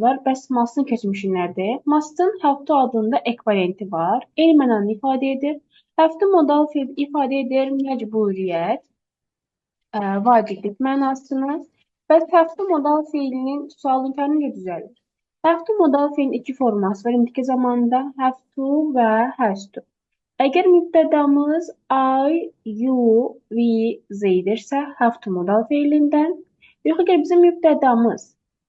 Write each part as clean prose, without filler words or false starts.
forması var. Bəs must'ın keçmişi nədir? Must'ın have to adında ekvivalenti var. El mənanı ifadə edir. Have to modal fiil ifadə edir məcburiyyət, vaciblik mənasını. Bəs have to modal fiilinin sual imkanı necə düzəlir? Have to modal fiilin iki forması var indiki zamanda. Have to və has to. Əgər mübtədamız I, you, we, zeydirsə, have to modal feilindən, yox əgər bizim mübtədamız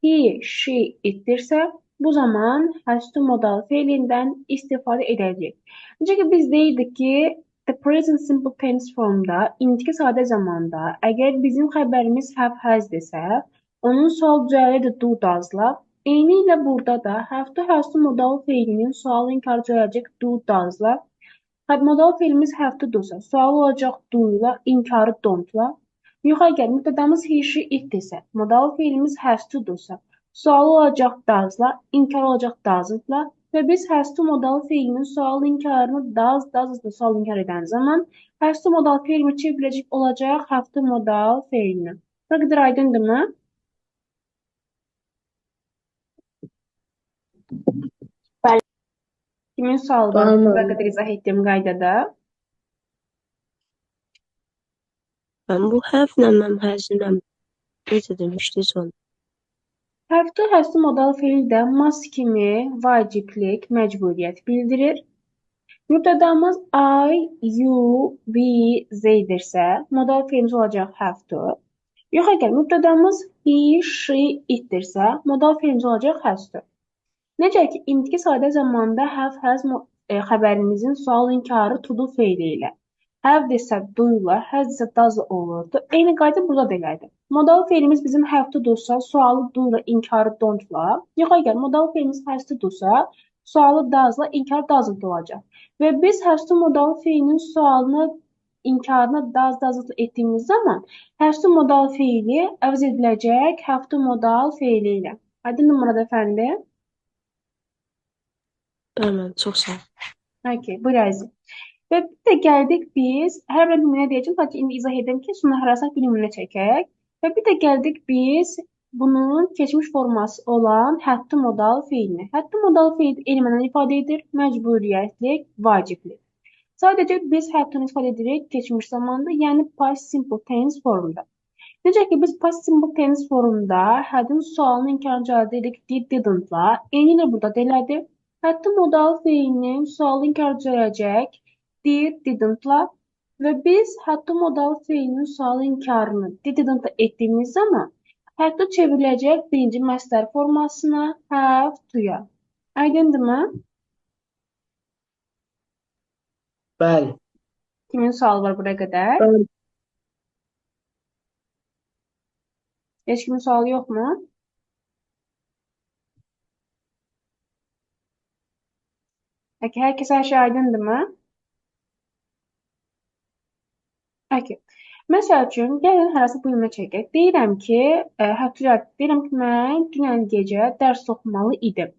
he, she, itdirsə, bu zaman has to modal feilindən istifadə edəcəyik. Necə ki, biz deyirdik ki, the present simple tense formda, indiki sadə zamanda, əgər bizim xəbərimiz have, has desə, onun sual düzəlidir do, does'la. Eyni ilə burada da have to, has to modal feilinin sual inkar düzələcək do, does'la. Modal fiilimiz have to dursa, sual olacaq do ilə, inkarı don't-la. Yox, əgər mübtədamız he, she, it desə, modal fiilimiz has to dursa, sual olacaq does-la, inkar olacaq doesn't-la. Və biz has to modal fiilinin sual inkarını does sual inkar edən zaman has to modal fiilimi çevriləcək olacaq have to modal fiilini. Bu qədər aydındırmı? Kimin sualı var? Bu qədər izah etdiyim qaydada. Ben bu harflə mən həziməm necə demişdiniz onu? Have to, has to modal fiil də must kimi vaciblik, məcburiyyət bildirir. Mübtədamız I, you, we, zeydirsə, modal fiilimiz olacaq have to. Yox, əgər mübtədamız he, she, itdirsə, modal fiilimiz olacaq has to. Necə ki, indiki sadə zamanda have, has xəbərimizin sual inkarı to do feili ilə. Have desə do ilə, has desə does olurdu. Eyni qayda burada da elədir. Modal feilimiz bizim have to dursa, sualı do ilə, inkarı don't-la. Yox, əgər modal feilimiz has to dursa, sualı does-la, inkarı doesn't olacaq. Və biz has to modal feilinin sualını, inkarını does etdiyimiz zaman has to modal feili əvəz ediləcək have to modal feili ilə. Aydın Murad əfəndi? Hemen çok sağ ol. Okay, bu lazım. Və bir də gəldik biz, hər bir nümunə deyəcəm, sadəcə indi izah edəm ki, sonra harasaq bir nümunə çəkək. Və bir də gəldik biz bunun keçmiş forması olan had to modal feilini. Had to modal feil elmənən ifadə edir, məcburiyyətlik, vaciblik. Sadəcə biz had to-nu ifadə edirik keçmiş zamanda, yəni past simple tense formunda. Necə ki, biz past simple tense formunda had'ın sualını inkarını cavab edirik did-didn't-la. Eyni ilə burada da elədir. Had to modal feilinin sualı inkar düzələcək did, didn't-la və biz had to modal feilinin sualı inkarını did-didn't etdiyimiz zaman had to çevriləcək birinci məstər formasına have to-ya. Aydındırmı? Bəli. Kimin sualı var buraya qədər? Bəli. Heç kimin sualı yoxmu? Peki, hər kəsə hər şey aydındırmı? Peki. Məsəl üçün, gəlin hərəsi bu yoluna çəkək. Deyirəm ki, deyirəm ki, mən dünən gecə dərs oxumalı idim.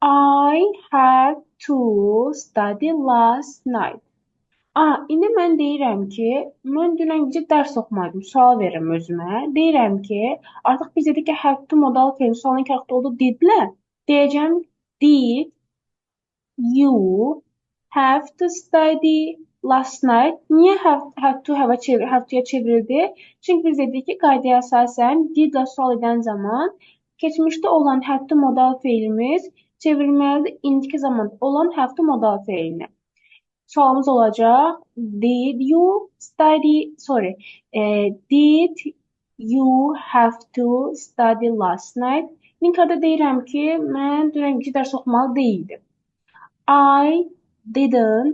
I had to study last night. İndi mən deyirəm ki, mən dünən gecə dərs oxumadım. Sual verirəm özümə. Deyirəm ki, artıq biz dedik ki, had to modal feil sualın kəxtə oldu didlə. Deyəcəm, did you have to study last night? Niyə have to-ya çevrildi? Çünki biz dedik ki, qaydaya əsasən did-la sual edən zaman keçmişdə olan have to modal feilimiz çevrilməlidir indiki zamanda olan have to modal feilini. Sualımız olacaq, did you have to study last night? Linkada deyirəm ki, mən dünən gecə dərs oxumalı deyildim. I didn't